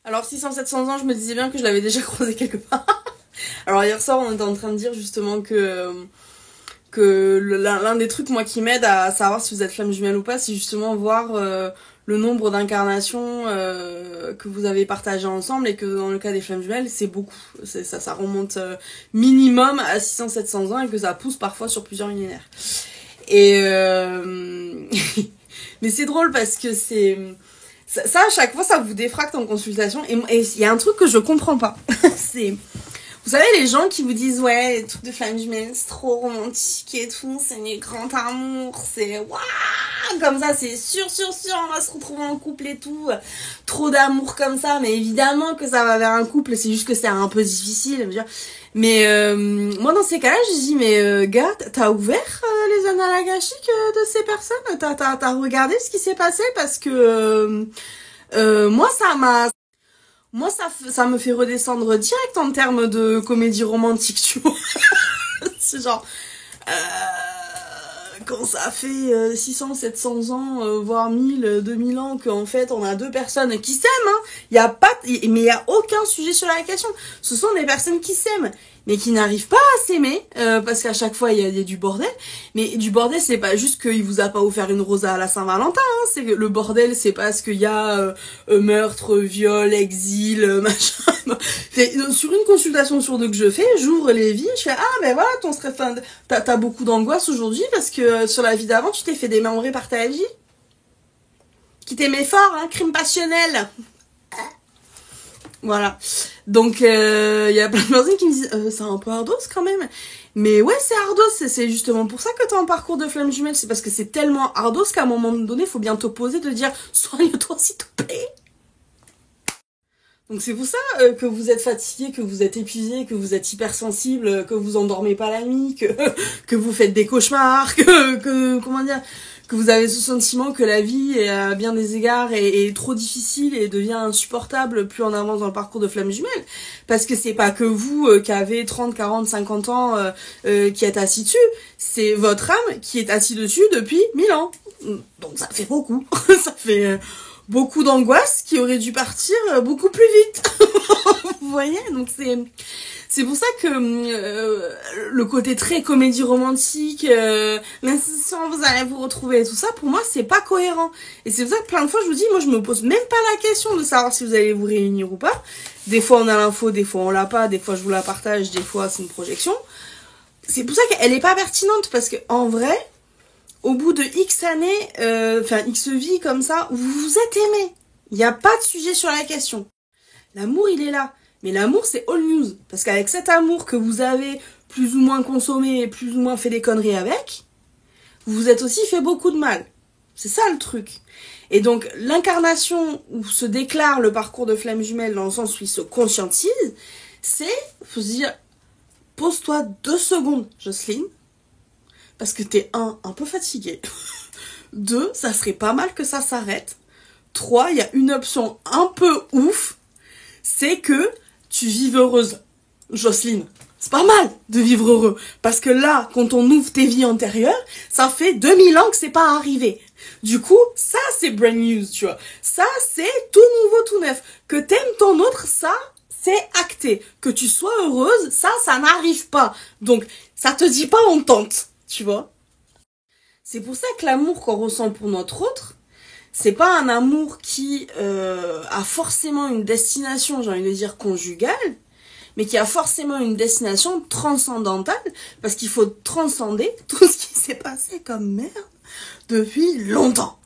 Alors 600-700 ans, je me disais bien que je l'avais déjà croisé quelque part. Alors hier soir, on était en train de dire justement que l'un des trucs moi qui m'aide à savoir si vous êtes flamme jumelle ou pas, c'est justement voir le nombre d'incarnations que vous avez partagées ensemble, et que dans le cas des flammes jumelles, c'est beaucoup. Ça remonte minimum à 600-700 ans, et que ça pousse parfois sur plusieurs millénaires. Et mais c'est drôle parce que ça à chaque fois ça vous défracte en consultation, et il y a un truc que je comprends pas. C'est, vous savez, les gens qui vous disent ouais, les trucs de flammes jumelles c'est trop romantique et tout, c'est du grand amour, c'est waouh, comme ça c'est sûr on va se retrouver en couple et tout, trop d'amour comme ça. Mais évidemment que ça va vers un couple, c'est juste que c'est un peu difficile, je veux dire. Mais moi dans ces cas-là je dis mais gars, t'as ouvert les annales akashiques de ces personnes, t'as regardé ce qui s'est passé, parce que moi ça me fait redescendre direct en termes de comédie romantique, tu vois. C'est genre quand ça fait 600-700 ans, voire 1000-2000 ans, qu'en fait on a deux personnes qui s'aiment, hein. Mais il y a aucun sujet sur la question. Ce sont des personnes qui s'aiment, mais qui n'arrivent pas à s'aimer, parce qu'à chaque fois il y a du bordel. Mais du bordel, c'est pas juste qu'il vous a pas offert une rose à la Saint-Valentin, hein. C'est que le bordel, c'est parce qu'il y a meurtre, viol, exil, machin. Sur une consultation sur deux que je fais, j'ouvre les vies, je fais ah ben voilà, t'as beaucoup d'angoisse aujourd'hui parce que sur la vie d'avant tu t'es fait démembrer par ta vie qui t'aimait fort, hein, crime passionnel. Voilà. Donc y a plein de personnes qui me disent c'est un peu ardos quand même. Mais ouais, c'est ardos, c'est justement pour ça que t'es en parcours de flamme jumelle, c'est parce que c'est tellement ardos qu'à un moment donné, faut bien t'opposer, de dire soigne-toi s'il te plaît. Donc c'est pour ça que vous êtes fatigué, que vous êtes épuisé, que vous êtes hypersensible, que vous endormez pas la nuit, que vous faites des cauchemars, comment dire, que vous avez ce sentiment que la vie, à bien des égards, est trop difficile et devient insupportable plus on avance dans le parcours de flamme jumelle. Parce que c'est pas que vous qui avez 30, 40, 50 ans qui êtes assis dessus, c'est votre âme qui est assis dessus depuis 1000 ans. Donc ça fait beaucoup. Ça fait beaucoup d'angoisse qui aurait dû partir beaucoup plus vite. Vous voyez, donc c'est pour ça que le côté très comédie romantique, l'institution, vous allez vous retrouver et tout ça, pour moi c'est pas cohérent. Et c'est pour ça que plein de fois je vous dis, moi je me pose même pas la question de savoir si vous allez vous réunir ou pas. Des fois on a l'info, des fois on l'a pas, des fois je vous la partage, des fois c'est une projection. C'est pour ça qu'elle est pas pertinente, parce que en vrai, au bout de X années, X vies comme ça, vous vous êtes aimés. Il n'y a pas de sujet sur la question. L'amour, il est là. Mais l'amour, c'est all news. Parce qu'avec cet amour que vous avez plus ou moins consommé, plus ou moins fait des conneries avec, vous vous êtes aussi fait beaucoup de mal. C'est ça le truc. Et donc, l'incarnation où se déclare le parcours de flamme jumelle, dans le sens où il se conscientise, c'est, faut se dire, pose-toi 2 secondes, Jocelyne, parce que t'es un peu fatigué. 2, ça serait pas mal que ça s'arrête. 3, il y a une option un peu ouf, c'est que tu vives heureuse. Jocelyne, c'est pas mal de vivre heureux, parce que là, quand on ouvre tes vies antérieures, ça fait 2000 ans que c'est pas arrivé. Du coup, ça c'est brand news, tu vois. Ça c'est tout nouveau, tout neuf. Que t'aimes ton autre, ça c'est acté. Que tu sois heureuse, ça n'arrive pas. Donc, ça te dit pas on tente. Tu vois, c'est pour ça que l'amour qu'on ressent pour notre autre, c'est pas un amour qui a forcément une destination, j'ai envie de dire conjugale, mais qui a forcément une destination transcendantale, parce qu'il faut transcender tout ce qui s'est passé comme merde depuis longtemps.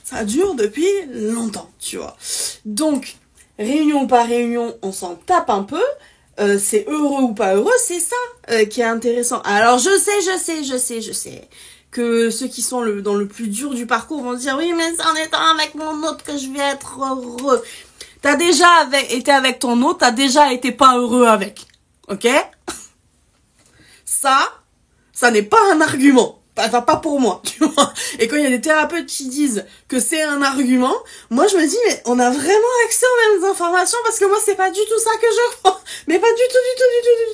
Ça dure depuis longtemps, tu vois. Donc, réunion par réunion, on s'en tape un peu. C'est heureux ou pas heureux, c'est ça qui est intéressant. Alors je sais que ceux qui sont dans le plus dur du parcours vont dire oui, mais c'est en étant avec mon autre que je vais être heureux. T'as déjà été avec ton autre, t'as déjà été pas heureux avec, ok? Ça n'est pas un argument. Enfin, pas pour moi, tu vois. Et quand il y a des thérapeutes qui disent que c'est un argument, moi je me dis, mais on a vraiment accès aux mêmes informations, parce que moi c'est pas du tout ça que je crois. Mais pas du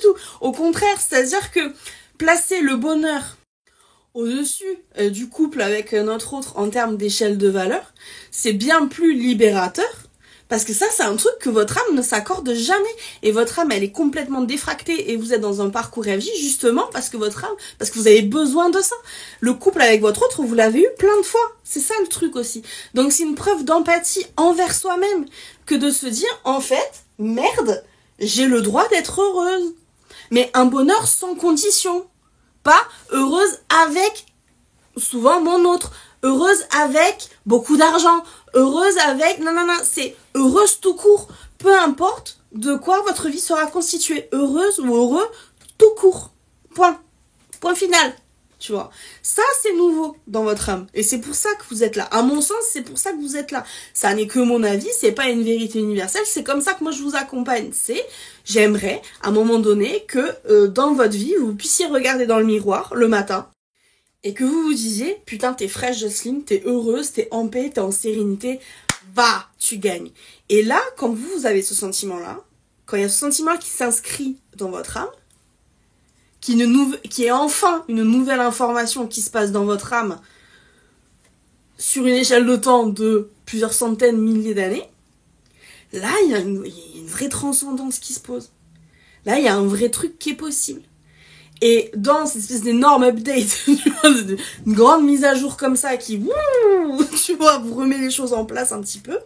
tout. Au contraire, c'est-à-dire que placer le bonheur au-dessus du couple avec notre autre en termes d'échelle de valeur, c'est bien plus libérateur Parce que ça, c'est un truc que votre âme ne s'accorde jamais. Et votre âme, elle est complètement défractée et vous êtes dans un parcours à vie justement parce que votre âme, parce que vous avez besoin de ça. Le couple avec votre autre, vous l'avez eu plein de fois. C'est ça le truc aussi. Donc c'est une preuve d'empathie envers soi-même que de se dire, en fait, merde, j'ai le droit d'être heureuse. Mais un bonheur sans condition. Pas heureuse avec, souvent mon autre, heureuse avec beaucoup d'argent, heureuse avec, non, c'est heureuse tout court. Peu importe de quoi votre vie sera constituée. Heureuse ou heureux, tout court. Point. Point final. Tu vois. Ça, c'est nouveau dans votre âme. Et c'est pour ça que vous êtes là. À mon sens, c'est pour ça que vous êtes là. Ça n'est que mon avis, c'est pas une vérité universelle. C'est comme ça que moi je vous accompagne. J'aimerais, à un moment donné, que dans votre vie, vous puissiez regarder dans le miroir le matin et que vous vous disiez, putain, t'es fraîche Jocelyne, t'es heureuse, t'es en paix, t'es en sérénité, va, tu gagnes. Et là, quand vous avez ce sentiment-là, quand il y a ce sentiment qui s'inscrit dans votre âme, qui est enfin une nouvelle information qui se passe dans votre âme sur une échelle de temps de plusieurs centaines, milliers d'années, là, il y a une vraie transcendance qui se pose. Là, il y a un vrai truc qui est possible. Et dans cette espèce d'énorme update, une grande mise à jour comme ça qui, tu vois, vous remet les choses en place un petit peu,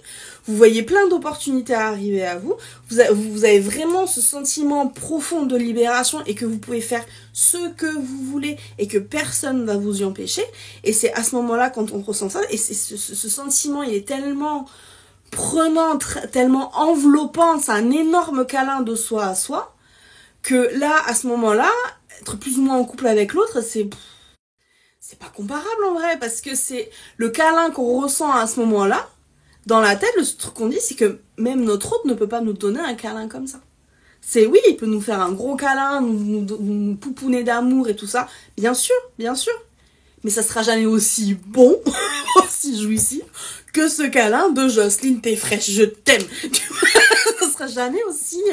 vous voyez plein d'opportunités arriver à vous, vous avez vraiment ce sentiment profond de libération et que vous pouvez faire ce que vous voulez et que personne ne va vous y empêcher. Et c'est à ce moment-là quand on ressent ça, et ce sentiment, il est tellement prenant, tellement enveloppant, c'est un énorme câlin de soi à soi, que là, à ce moment-là, être plus ou moins en couple avec l'autre, c'est pas comparable en vrai, parce que c'est le câlin qu'on ressent à ce moment-là, dans la tête, le truc qu'on dit, c'est que même notre autre ne peut pas nous donner un câlin comme ça. C'est oui, il peut nous faire un gros câlin, nous pouponner d'amour et tout ça, bien sûr, mais ça sera jamais aussi bon, aussi jouissif, que ce câlin de Jocelyne, t'es fraîche, je t'aime. Ça sera jamais aussi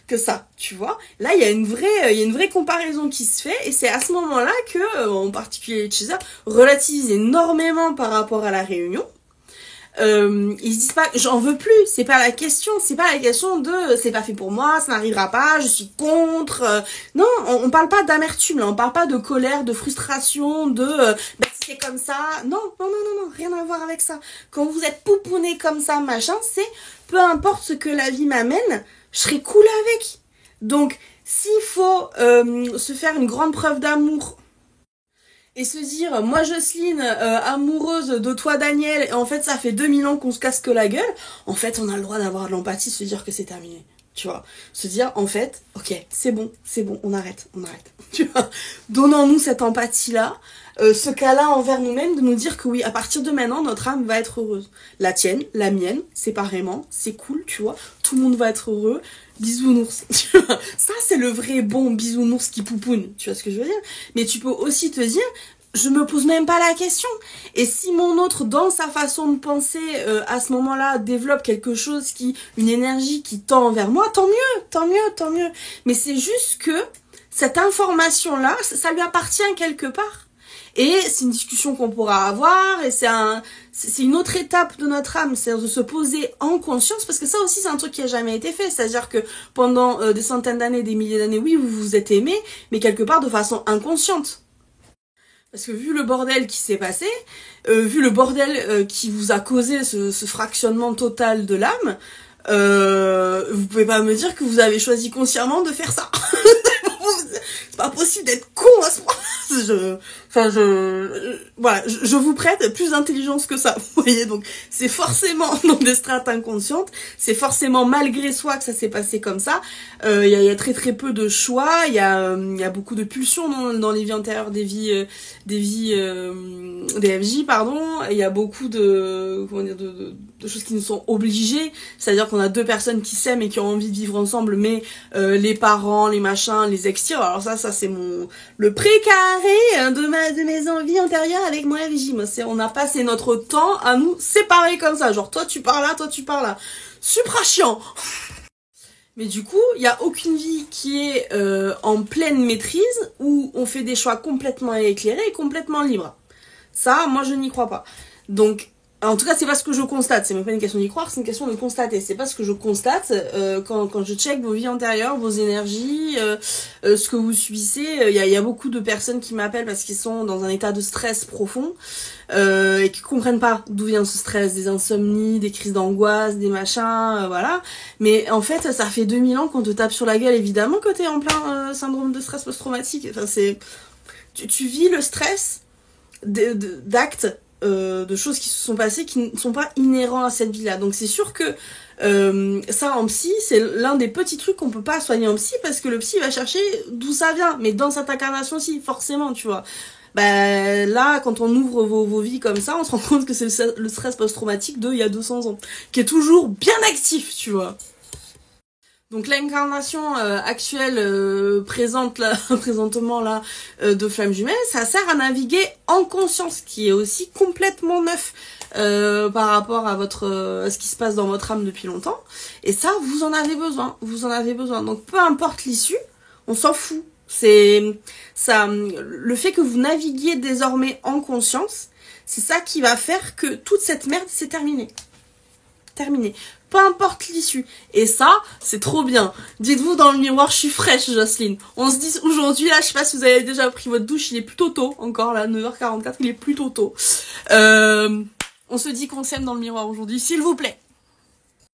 que ça, tu vois. Là, il y a une vraie comparaison qui se fait, et c'est à ce moment-là que, en particulier les Chaser, relativise énormément par rapport à la réunion. Ils se disent pas j'en veux plus, c'est pas la question de c'est pas fait pour moi, ça n'arrivera pas, je suis contre. Non, on parle pas d'amertume là, on parle pas de colère, de frustration, de c'est comme ça. Non, rien à voir avec ça. Quand vous êtes pouponné comme ça, machin, c'est peu importe ce que la vie m'amène, je serai cool avec. Donc s'il faut se faire une grande preuve d'amour et se dire, moi Jocelyne, amoureuse de toi Daniel, et en fait ça fait 2000 ans qu'on se casse que la gueule, en fait on a le droit d'avoir de l'empathie, se dire que c'est terminé, tu vois. Se dire, en fait, ok, c'est bon, on arrête, tu vois. Donnons-nous cette empathie-là, ce câlin envers nous-mêmes, de nous dire que oui, à partir de maintenant, notre âme va être heureuse. La tienne, la mienne, séparément, c'est cool, tu vois, tout le monde va être heureux. Bisounours, tu vois. Ça, c'est le vrai bon bisounours qui poupoune, tu vois ce que je veux dire. Mais tu peux aussi te dire, je me pose même pas la question. Et si mon autre, dans sa façon de penser, à ce moment-là, développe quelque chose une énergie qui tend vers moi, tant mieux. Mais c'est juste que cette information-là, ça lui appartient quelque part. Et c'est une discussion qu'on pourra avoir, et c'est une autre étape de notre âme, c'est de se poser en conscience, parce que ça aussi c'est un truc qui a jamais été fait, c'est-à-dire que pendant des centaines d'années, des milliers d'années, oui, vous vous êtes aimés, mais quelque part de façon inconsciente. Parce que vu le bordel qui s'est passé, vu le bordel qui vous a causé ce fractionnement total de l'âme, vous pouvez pas me dire que vous avez choisi consciemment de faire ça. C'est pas possible d'être con à ce point. Je vous prête plus d'intelligence que ça, vous voyez, donc c'est forcément dans des strates inconscientes, c'est forcément malgré soi que ça s'est passé comme ça. Il y a très très peu de choix, il y a beaucoup de pulsions dans les vies antérieures des FJ, pardon. Il y a beaucoup de choses qui nous sont obligées, c'est-à-dire qu'on a deux personnes qui s'aiment et qui ont envie de vivre ensemble, mais les parents, les machins, les ex-tirent. Alors ça c'est le précaré de mes envies antérieures avec moi FJ. On a passé notre temps à nous séparer comme ça, genre toi tu pars là, supra chiant. Mais du coup, il n'y a aucune vie qui est en pleine maîtrise, où on fait des choix complètement éclairés et complètement libres. Ça, moi, je n'y crois pas. Donc, En tout cas, c'est pas ce que je constate. C'est même pas une question d'y croire, c'est une question de constater. C'est pas ce que je constate quand je check vos vies antérieures, vos énergies, ce que vous subissez. Il y a beaucoup de personnes qui m'appellent parce qu'ils sont dans un état de stress profond et qui comprennent pas d'où vient ce stress, des insomnies, des crises d'angoisse, des machins, voilà. Mais en fait, ça fait 2000 ans qu'on te tape sur la gueule, évidemment que t'es en plein syndrome de stress post-traumatique. Enfin, tu vis le stress d'actes, de choses qui se sont passées qui ne sont pas inhérents à cette vie-là. Donc c'est sûr que ça en psy, c'est l'un des petits trucs qu'on peut pas soigner en psy parce que le psy va chercher d'où ça vient, mais dans cette incarnation aussi, forcément, tu vois. Bah là, quand on ouvre vos vies comme ça, on se rend compte que c'est le stress post-traumatique de il y a 200 ans, qui est toujours bien actif, tu vois. Donc l'incarnation actuelle présente là, présentement là de Flamme Jumelle, ça sert à naviguer en conscience, qui est aussi complètement neuf par rapport à à ce qui se passe dans votre âme depuis longtemps. Et ça, vous en avez besoin, vous en avez besoin. Donc peu importe l'issue, on s'en fout. C'est ça, le fait que vous naviguiez désormais en conscience, c'est ça qui va faire que toute cette merde c'est terminé. Terminé. Peu importe l'issue. Et ça, c'est trop bien. Dites-vous dans le miroir, je suis fraîche, Jocelyne. On se dit aujourd'hui, là, je sais pas si vous avez déjà pris votre douche, il est plutôt tôt, encore là, 9h44, il est plutôt tôt. On se dit qu'on s'aime dans le miroir aujourd'hui, s'il vous plaît.